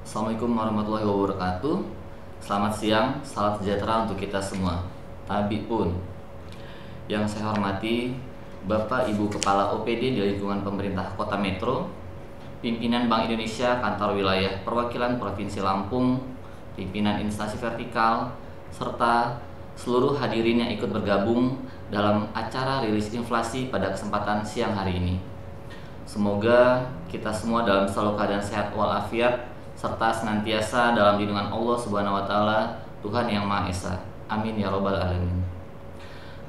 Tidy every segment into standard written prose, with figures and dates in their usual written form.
Assalamualaikum warahmatullahi wabarakatuh. Selamat siang, salam sejahtera untuk kita semua. Abi pun. Yang saya hormati Bapak Ibu Kepala OPD di lingkungan pemerintah Kota Metro, pimpinan Bank Indonesia Kantor Wilayah Perwakilan Provinsi Lampung, pimpinan instansi vertikal, serta seluruh hadirin yang ikut bergabung dalam acara rilis inflasi pada kesempatan siang hari ini. Semoga kita semua dalam selalu keadaan sehat walafiat serta senantiasa dalam lindungan Allah Subhanahu wa taala, Tuhan yang Maha Esa. Amin ya robbal alamin.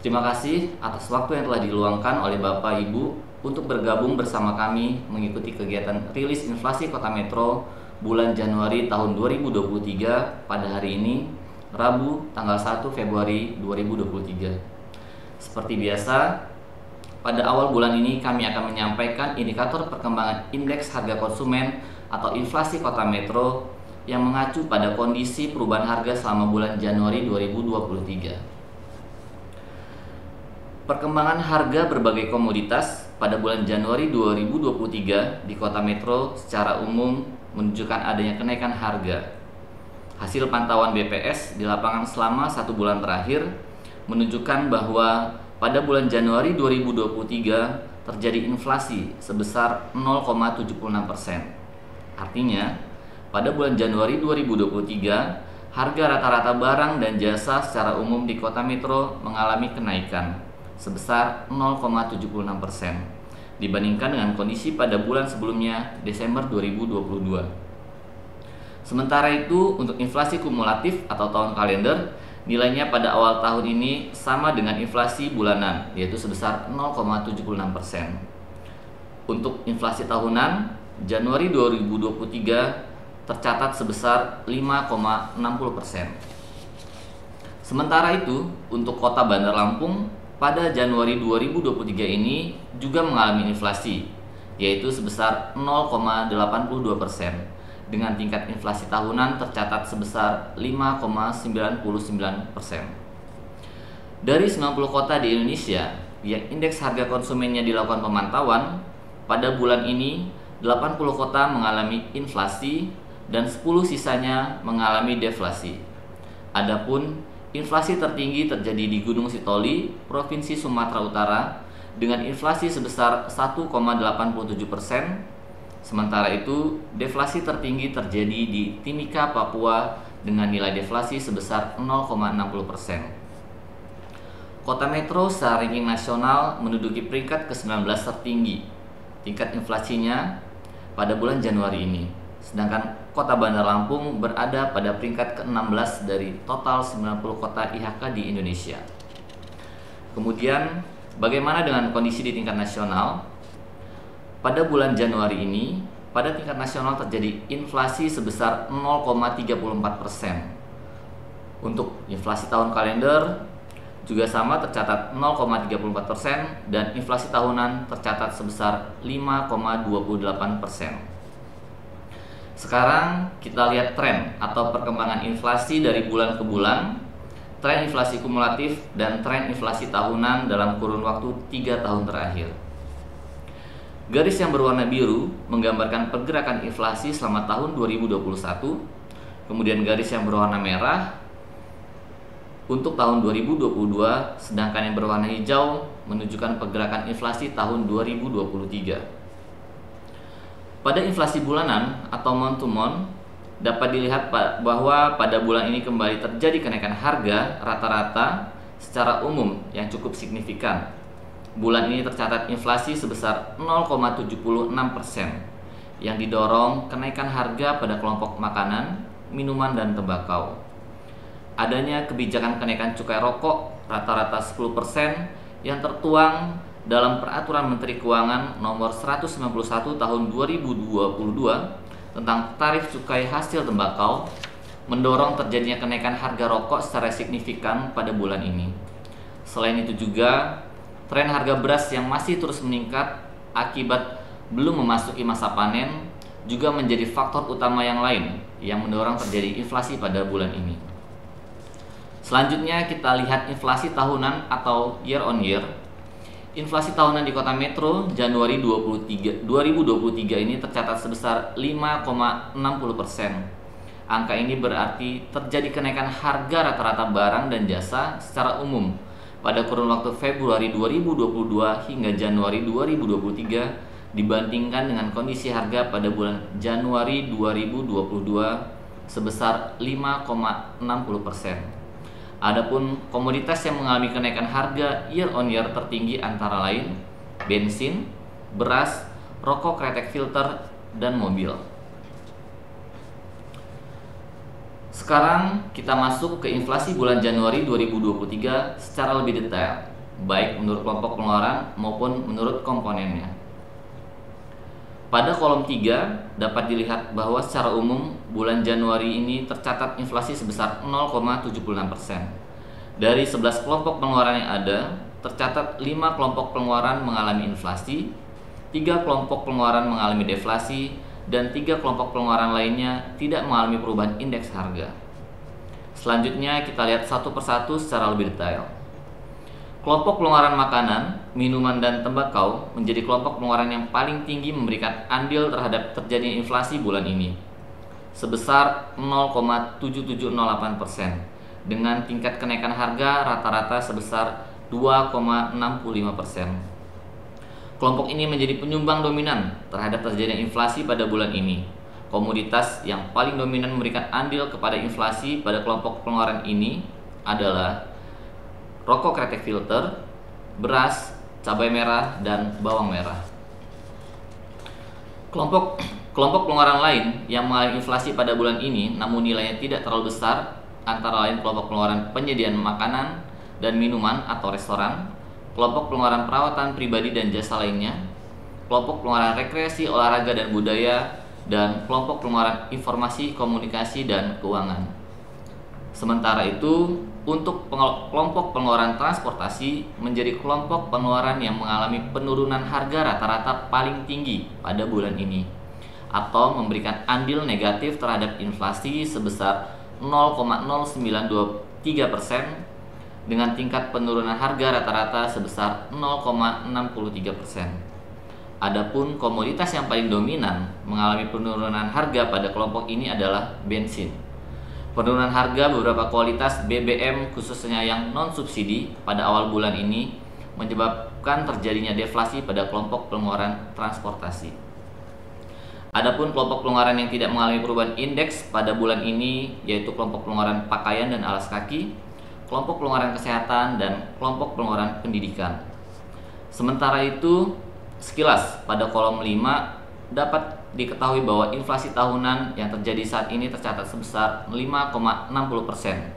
Terima kasih atas waktu yang telah diluangkan oleh Bapak Ibu untuk bergabung bersama kami mengikuti kegiatan rilis inflasi Kota Metro bulan Januari tahun 2023 pada hari ini, Rabu tanggal 1 Februari 2023. Seperti biasa, pada awal bulan ini kami akan menyampaikan indikator perkembangan indeks harga konsumen atau inflasi Kota Metro yang mengacu pada kondisi perubahan harga selama bulan Januari 2023. Perkembangan harga berbagai komoditas pada bulan Januari 2023 di Kota Metro secara umum menunjukkan adanya kenaikan harga. Hasil pantauan BPS di lapangan selama 1 bulan terakhir menunjukkan bahwa pada bulan Januari 2023 terjadi inflasi sebesar 0,76%. Artinya, pada bulan Januari 2023, harga rata-rata barang dan jasa secara umum di Kota Metro mengalami kenaikan sebesar 0,76% dibandingkan dengan kondisi pada bulan sebelumnya, Desember 2022. Sementara itu, untuk inflasi kumulatif atau tahun kalender, nilainya pada awal tahun ini sama dengan inflasi bulanan, yaitu sebesar 0,76%. Untuk inflasi tahunan, Januari 2023 tercatat sebesar 5,60%. Sementara itu, untuk Kota Bandar Lampung, pada Januari 2023 ini juga mengalami inflasi, yaitu sebesar 0,82%, dengan tingkat inflasi tahunan tercatat sebesar 5,99%. Dari 90 kota di Indonesia yang indeks harga konsumennya dilakukan pemantauan, pada bulan ini 80 kota mengalami inflasi dan 10 sisanya mengalami deflasi. Adapun inflasi tertinggi terjadi di Gunung Sitoli, Provinsi Sumatera Utara, dengan inflasi sebesar 1,87%. Sementara itu, deflasi tertinggi terjadi di Timika, Papua, dengan nilai deflasi sebesar 0,60%. Kota Metro secara ranking nasional menduduki peringkat ke-19 tertinggi tingkat inflasinya pada bulan Januari ini. Sedangkan Kota Bandar Lampung berada pada peringkat ke-16 dari total 90 kota IHK di Indonesia. Kemudian, bagaimana dengan kondisi di tingkat nasional? Pada bulan Januari ini, pada tingkat nasional terjadi inflasi sebesar 0,34%. Untuk inflasi tahun kalender juga sama, tercatat 0,34%, dan inflasi tahunan tercatat sebesar 5,28%. Sekarang kita lihat tren atau perkembangan inflasi dari bulan ke bulan, tren inflasi kumulatif dan tren inflasi tahunan dalam kurun waktu 3 tahun terakhir. Garis yang berwarna biru menggambarkan pergerakan inflasi selama tahun 2021, kemudian garis yang berwarna merah untuk tahun 2022, sedangkan yang berwarna hijau menunjukkan pergerakan inflasi tahun 2023. Pada inflasi bulanan atau month to month, dapat dilihat bahwa pada bulan ini kembali terjadi kenaikan harga rata-rata secara umum yang cukup signifikan. Bulan ini tercatat inflasi sebesar 0,76%, yang didorong kenaikan harga pada kelompok makanan, minuman, dan tembakau. Adanya kebijakan kenaikan cukai rokok rata-rata 10% yang tertuang dalam Peraturan Menteri Keuangan Nomor 191 Tahun 2022 tentang tarif cukai hasil tembakau, mendorong terjadinya kenaikan harga rokok secara signifikan pada bulan ini. Selain itu juga, tren harga beras yang masih terus meningkat akibat belum memasuki masa panen juga menjadi faktor utama yang lain yang mendorong terjadi inflasi pada bulan ini. Selanjutnya kita lihat inflasi tahunan atau year on year. inflasi tahunan di Kota Metro Januari 2023 ini tercatat sebesar 5,60%. Angka ini berarti terjadi kenaikan harga rata-rata barang dan jasa secara umum pada kurun waktu Februari 2022 hingga Januari 2023 dibandingkan dengan kondisi harga pada bulan Januari 2022 sebesar 5,60%. Adapun komoditas yang mengalami kenaikan harga year on year tertinggi antara lain bensin, beras, rokok kretek filter, dan mobil. Sekarang kita masuk ke inflasi bulan Januari 2023 secara lebih detail, baik menurut kelompok pengeluaran maupun menurut komponennya. Pada kolom 3 dapat dilihat bahwa secara umum bulan Januari ini tercatat inflasi sebesar 0,76%. Dari 11 kelompok pengeluaran yang ada, tercatat 5 kelompok pengeluaran mengalami inflasi, 3 kelompok pengeluaran mengalami deflasi, dan 3 kelompok pengeluaran lainnya tidak mengalami perubahan indeks harga. Selanjutnya kita lihat satu persatu secara lebih detail. Kelompok pengeluaran makanan, minuman, dan tembakau menjadi kelompok pengeluaran yang paling tinggi memberikan andil terhadap terjadinya inflasi bulan ini, sebesar 0,7708% dengan tingkat kenaikan harga rata-rata sebesar 2,65%. Kelompok ini menjadi penyumbang dominan terhadap terjadinya inflasi pada bulan ini. Komoditas yang paling dominan memberikan andil kepada inflasi pada kelompok pengeluaran ini adalah rokok kretek filter, beras, cabai merah, dan bawang merah. Kelompok pengeluaran lain yang mengalami inflasi pada bulan ini namun nilainya tidak terlalu besar antara lain kelompok pengeluaran penyediaan makanan dan minuman atau restoran, kelompok pengeluaran perawatan pribadi dan jasa lainnya, kelompok pengeluaran rekreasi, olahraga, dan budaya, dan kelompok pengeluaran informasi, komunikasi, dan keuangan. Sementara itu, untuk kelompok pengeluaran transportasi menjadi kelompok pengeluaran yang mengalami penurunan harga rata-rata paling tinggi pada bulan ini, atau memberikan andil negatif terhadap inflasi sebesar 0,0923% dengan tingkat penurunan harga rata-rata sebesar 0,63%. Adapun komoditas yang paling dominan mengalami penurunan harga pada kelompok ini adalah bensin. Penurunan harga beberapa kualitas BBM khususnya yang non-subsidi pada awal bulan ini menyebabkan terjadinya deflasi pada kelompok pengeluaran transportasi. Adapun kelompok pengeluaran yang tidak mengalami perubahan indeks pada bulan ini yaitu kelompok pengeluaran pakaian dan alas kaki, kelompok pengeluaran kesehatan, dan kelompok pengeluaran pendidikan. Sementara itu, sekilas pada kolom 5 dapat diketahui bahwa inflasi tahunan yang terjadi saat ini tercatat sebesar 5,60%.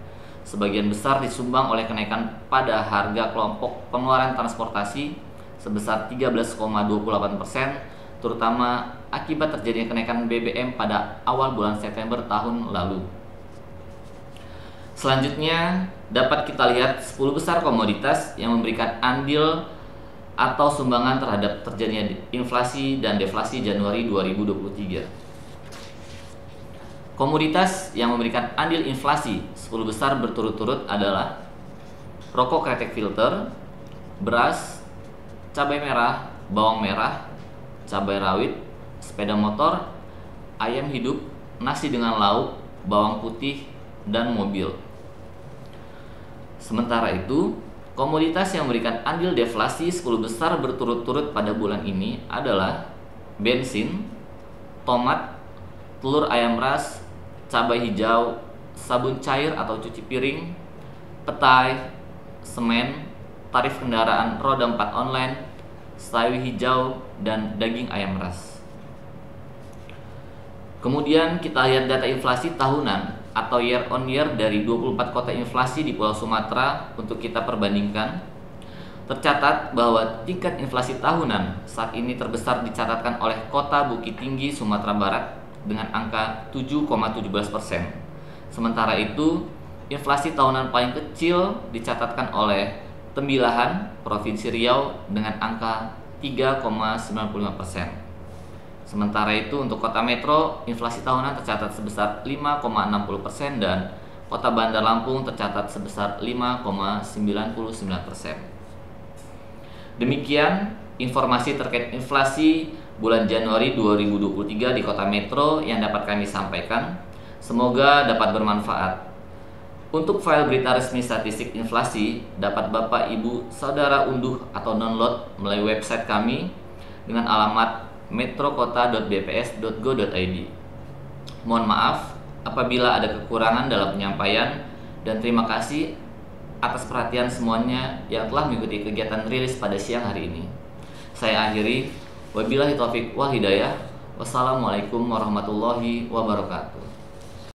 Sebagian besar disumbang oleh kenaikan pada harga kelompok pengeluaran transportasi sebesar 13,28%, terutama akibat terjadinya kenaikan BBM pada awal bulan September tahun lalu. Selanjutnya dapat kita lihat 10 besar komoditas yang memberikan andil atau sumbangan terhadap terjadinya inflasi dan deflasi Januari 2023. Komoditas yang memberikan andil inflasi 10 besar berturut-turut adalah rokok kretek filter, beras, cabai merah, bawang merah, cabai rawit, sepeda motor, ayam hidup, nasi dengan lauk, bawang putih, dan mobil. Sementara itu, komoditas yang memberikan andil deflasi 10 besar berturut-turut pada bulan ini adalah bensin, tomat, telur ayam ras, cabai hijau, sabun cair atau cuci piring, petai, semen, tarif kendaraan roda 4 online, sawi hijau, dan daging ayam ras. Kemudian kita lihat data inflasi tahunan atau year on year dari 24 kota inflasi di Pulau Sumatera untuk kita perbandingkan. Tercatat bahwa tingkat inflasi tahunan saat ini terbesar dicatatkan oleh Kota Bukit Tinggi, Sumatera Barat dengan angka 7,17%. Sementara itu, inflasi tahunan paling kecil dicatatkan oleh Tembilahan, Provinsi Riau dengan angka 3,95%. Sementara itu untuk Kota Metro, inflasi tahunan tercatat sebesar 5,60% dan Kota Bandar Lampung tercatat sebesar 5,99%. Demikian informasi terkait inflasi bulan Januari 2023 di Kota Metro yang dapat kami sampaikan. Semoga dapat bermanfaat. Untuk file berita resmi statistik inflasi dapat Bapak Ibu Saudara unduh atau download melalui website kami dengan alamat metrokota.bps.go.id. Mohon maaf apabila ada kekurangan dalam penyampaian dan terima kasih atas perhatian semuanya yang telah mengikuti kegiatan rilis pada siang hari ini. Saya akhiri, wabillahi taufik wal hidayah. Wassalamualaikum warahmatullahi wabarakatuh.